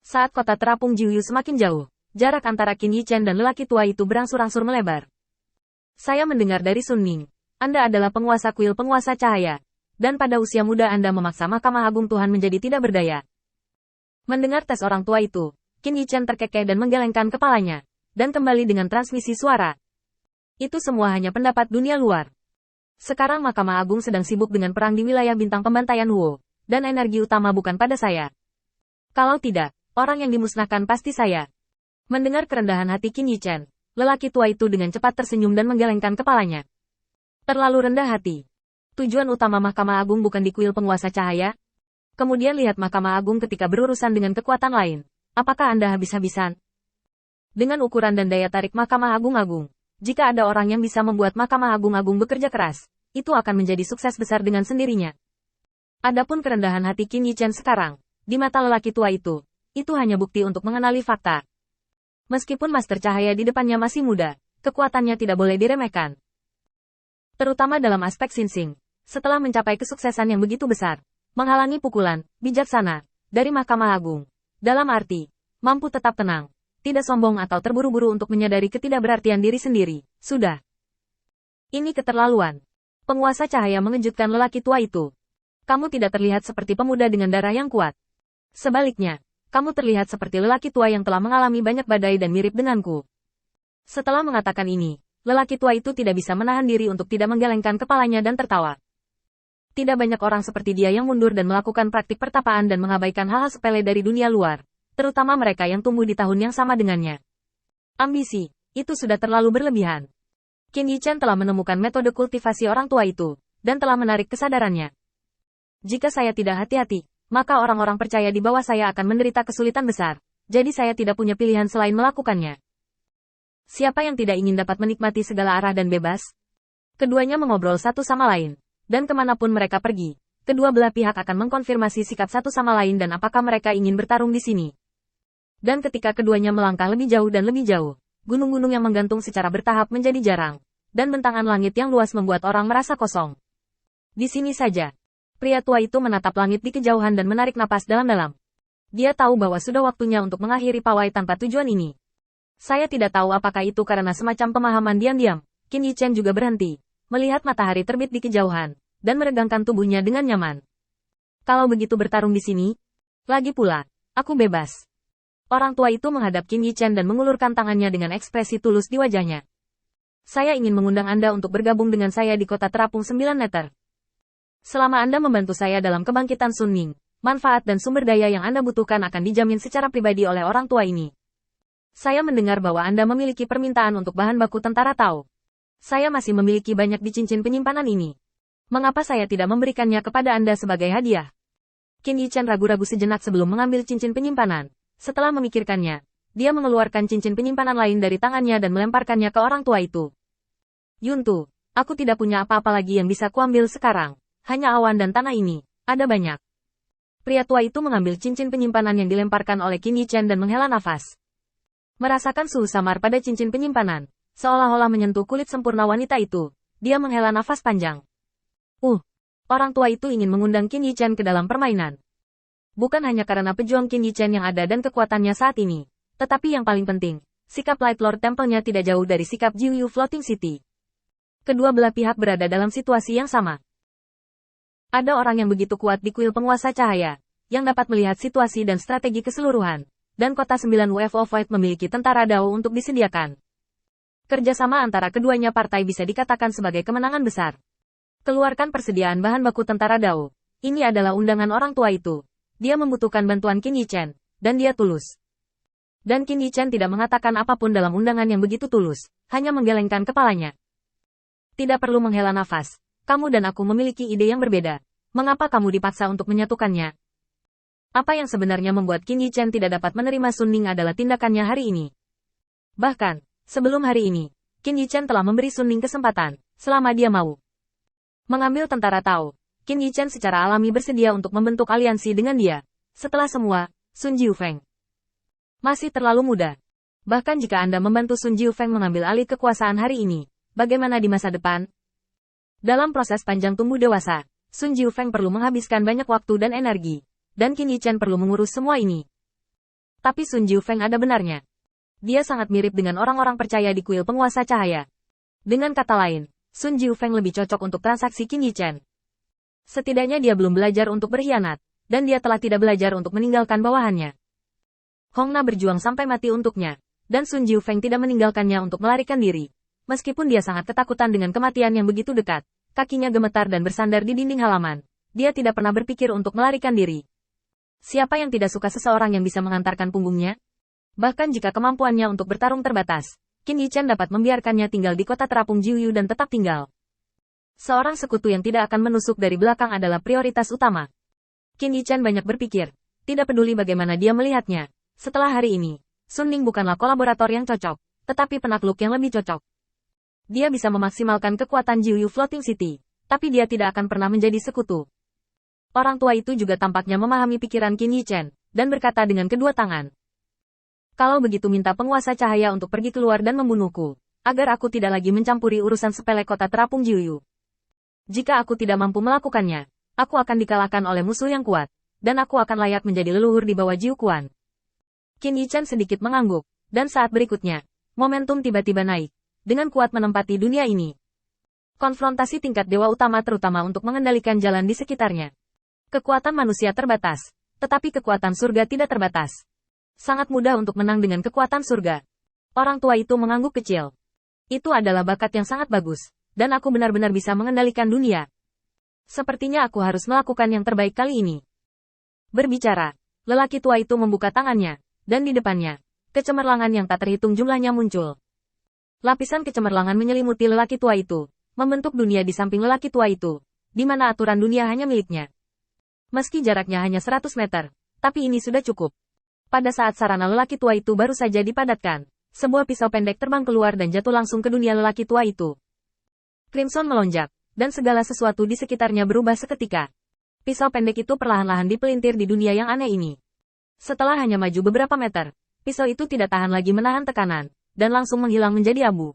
Saat kota terapung Jiuyu semakin jauh, jarak antara Qin Yichen dan lelaki tua itu berangsur-angsur melebar. Saya mendengar dari Sun Ning, Anda adalah penguasa kuil penguasa cahaya. Dan pada usia muda Anda memaksa Mahkamah Agung Tuhan menjadi tidak berdaya. Mendengar tes orang tua itu, Qin Yichen terkekeh dan menggelengkan kepalanya, dan kembali dengan transmisi suara. Itu semua hanya pendapat dunia luar. Sekarang Mahkamah Agung sedang sibuk dengan perang di wilayah bintang pembantaian Huo, dan energi utama bukan pada saya. Kalau tidak, orang yang dimusnahkan pasti saya. Mendengar kerendahan hati Qin Yichen, lelaki tua itu dengan cepat tersenyum dan menggelengkan kepalanya. Terlalu rendah hati. Tujuan utama Mahkamah Agung bukan di kuil penguasa cahaya. Kemudian lihat Mahkamah Agung ketika berurusan dengan kekuatan lain. Apakah Anda habis-habisan? Dengan ukuran dan daya tarik Mahkamah Agung, jika ada orang yang bisa membuat Mahkamah Agung bekerja keras, itu akan menjadi sukses besar dengan sendirinya. Adapun kerendahan hati Qin Yichen sekarang, di mata lelaki tua itu hanya bukti untuk mengenali fakta. Meskipun Master Cahaya di depannya masih muda, kekuatannya tidak boleh diremehkan. Terutama dalam aspek Sinsing. Setelah mencapai kesuksesan yang begitu besar, menghalangi pukulan, bijaksana, dari Mahkamah Agung. Dalam arti, mampu tetap tenang, tidak sombong atau terburu-buru untuk menyadari ketidakberartian diri sendiri. Sudah. Ini keterlaluan. Penguasa cahaya mengejutkan lelaki tua itu. Kamu tidak terlihat seperti pemuda dengan darah yang kuat. Sebaliknya, kamu terlihat seperti lelaki tua yang telah mengalami banyak badai dan mirip denganku. Setelah mengatakan ini, lelaki tua itu tidak bisa menahan diri untuk tidak menggelengkan kepalanya dan tertawa. Tidak banyak orang seperti dia yang mundur dan melakukan praktik pertapaan dan mengabaikan hal-hal sepele dari dunia luar, terutama mereka yang tumbuh di tahun yang sama dengannya. Ambisi, itu sudah terlalu berlebihan. Qin Yichen telah menemukan metode kultivasi orang tua itu, dan telah menarik kesadarannya. Jika saya tidak hati-hati, maka orang-orang percaya di bawah saya akan menderita kesulitan besar, jadi saya tidak punya pilihan selain melakukannya. Siapa yang tidak ingin dapat menikmati segala arah dan bebas? Keduanya mengobrol satu sama lain. Dan kemanapun mereka pergi, kedua belah pihak akan mengkonfirmasi sikap satu sama lain dan apakah mereka ingin bertarung di sini. Dan ketika keduanya melangkah lebih jauh dan lebih jauh, gunung-gunung yang menggantung secara bertahap menjadi jarang, dan bentangan langit yang luas membuat orang merasa kosong. Di sini saja, pria tua itu menatap langit di kejauhan dan menarik napas dalam-dalam. Dia tahu bahwa sudah waktunya untuk mengakhiri pawai tanpa tujuan ini. Saya tidak tahu apakah itu karena semacam pemahaman diam-diam. Qin Yichen juga berhenti, melihat matahari terbit di kejauhan, dan meregangkan tubuhnya dengan nyaman. Kalau begitu bertarung di sini, lagi pula, aku bebas. Orang tua itu menghadap Qin Yichen dan mengulurkan tangannya dengan ekspresi tulus di wajahnya. Saya ingin mengundang Anda untuk bergabung dengan saya di kota terapung 9 meter. Selama Anda membantu saya dalam kebangkitan Sun Ning, manfaat dan sumber daya yang Anda butuhkan akan dijamin secara pribadi oleh orang tua ini. Saya mendengar bahwa Anda memiliki permintaan untuk bahan baku tentara Tao. Saya masih memiliki banyak di cincin penyimpanan ini. Mengapa saya tidak memberikannya kepada Anda sebagai hadiah? Qin Yichen ragu-ragu sejenak sebelum mengambil cincin penyimpanan. Setelah memikirkannya, dia mengeluarkan cincin penyimpanan lain dari tangannya dan melemparkannya ke orang tua itu. Yuntu, aku tidak punya apa-apa lagi yang bisa kuambil sekarang. Hanya awan dan tanah ini, ada banyak. Pria tua itu mengambil cincin penyimpanan yang dilemparkan oleh Qin Yichen dan menghela nafas. Merasakan suhu samar pada cincin penyimpanan. Seolah-olah menyentuh kulit sempurna wanita itu, dia menghela nafas panjang. Orang tua itu ingin mengundang Qin Yichen ke dalam permainan. Bukan hanya karena pejuang Qin Yichen yang ada dan kekuatannya saat ini, tetapi yang paling penting, sikap Light Lord Temple-nya tidak jauh dari sikap Jiuyu Floating City. Kedua belah pihak berada dalam situasi yang sama. Ada orang yang begitu kuat di kuil penguasa cahaya, yang dapat melihat situasi dan strategi keseluruhan, dan kota 9 UFO Void memiliki tentara Dao untuk disediakan. Kerjasama antara keduanya partai bisa dikatakan sebagai kemenangan besar. Keluarkan persediaan bahan baku tentara Dao. Ini adalah undangan orang tua itu. Dia membutuhkan bantuan Qin Yichen, dan dia tulus. Dan Qin Yichen tidak mengatakan apapun dalam undangan yang begitu tulus, hanya menggelengkan kepalanya. Tidak perlu menghela nafas. Kamu dan aku memiliki ide yang berbeda. Mengapa kamu dipaksa untuk menyatukannya? Apa yang sebenarnya membuat Qin Yichen tidak dapat menerima Sun Ning adalah tindakannya hari ini. Bahkan, sebelum hari ini, Qin Yichen telah memberi Sun Ning kesempatan, selama dia mau mengambil tentara Tao. Qin Yichen secara alami bersedia untuk membentuk aliansi dengan dia. Setelah semua, Sun Jiufeng masih terlalu muda. Bahkan jika Anda membantu Sun Jiufeng mengambil alih kekuasaan hari ini, bagaimana di masa depan? Dalam proses panjang tumbuh dewasa, Sun Jiufeng perlu menghabiskan banyak waktu dan energi, dan Qin Yichen perlu mengurus semua ini. Tapi Sun Jiufeng ada benarnya. Dia sangat mirip dengan orang-orang percaya di kuil penguasa cahaya. Dengan kata lain, Sun Jiufeng lebih cocok untuk transaksi Qin Yichen. Setidaknya dia belum belajar untuk berkhianat, dan dia telah tidak belajar untuk meninggalkan bawahannya. Hong Na berjuang sampai mati untuknya, dan Sun Jiufeng tidak meninggalkannya untuk melarikan diri. Meskipun dia sangat ketakutan dengan kematian yang begitu dekat, kakinya gemetar dan bersandar di dinding halaman. Dia tidak pernah berpikir untuk melarikan diri. Siapa yang tidak suka seseorang yang bisa mengantarkan punggungnya? Bahkan jika kemampuannya untuk bertarung terbatas, Qin Yichen dapat membiarkannya tinggal di kota terapung Jiuyu dan tetap tinggal. Seorang sekutu yang tidak akan menusuk dari belakang adalah prioritas utama. Qin Yichen banyak berpikir, tidak peduli bagaimana dia melihatnya. Setelah hari ini, Sun Ning bukanlah kolaborator yang cocok, tetapi penakluk yang lebih cocok. Dia bisa memaksimalkan kekuatan Jiuyu Floating City, tapi dia tidak akan pernah menjadi sekutu. Orang tua itu juga tampaknya memahami pikiran Qin Yichen, dan berkata dengan kedua tangan. Kalau begitu minta penguasa cahaya untuk pergi keluar dan membunuhku, agar aku tidak lagi mencampuri urusan sepele kota terapung Jiuyu. Jika aku tidak mampu melakukannya, aku akan dikalahkan oleh musuh yang kuat, dan aku akan layak menjadi leluhur di bawah Jiu Quan. Qin Yichen sedikit mengangguk, dan saat berikutnya, momentum tiba-tiba naik, dengan kuat menempati dunia ini. Konfrontasi tingkat dewa utama terutama untuk mengendalikan jalan di sekitarnya. Kekuatan manusia terbatas, tetapi kekuatan surga tidak terbatas. Sangat mudah untuk menang dengan kekuatan surga. Orang tua itu mengangguk kecil. Itu adalah bakat yang sangat bagus, dan aku benar-benar bisa mengendalikan dunia. Sepertinya aku harus melakukan yang terbaik kali ini. Berbicara, lelaki tua itu membuka tangannya, dan di depannya, kecemerlangan yang tak terhitung jumlahnya muncul. Lapisan kecemerlangan menyelimuti lelaki tua itu, membentuk dunia di samping lelaki tua itu, di mana aturan dunia hanya miliknya. Meski jaraknya hanya 100 meter, tapi ini sudah cukup. Pada saat sarana lelaki tua itu baru saja dipadatkan, sebuah pisau pendek terbang keluar dan jatuh langsung ke dunia lelaki tua itu. Crimson melonjak, dan segala sesuatu di sekitarnya berubah seketika. Pisau pendek itu perlahan-lahan dipelintir di dunia yang aneh ini. Setelah hanya maju beberapa meter, pisau itu tidak tahan lagi menahan tekanan, dan langsung menghilang menjadi abu.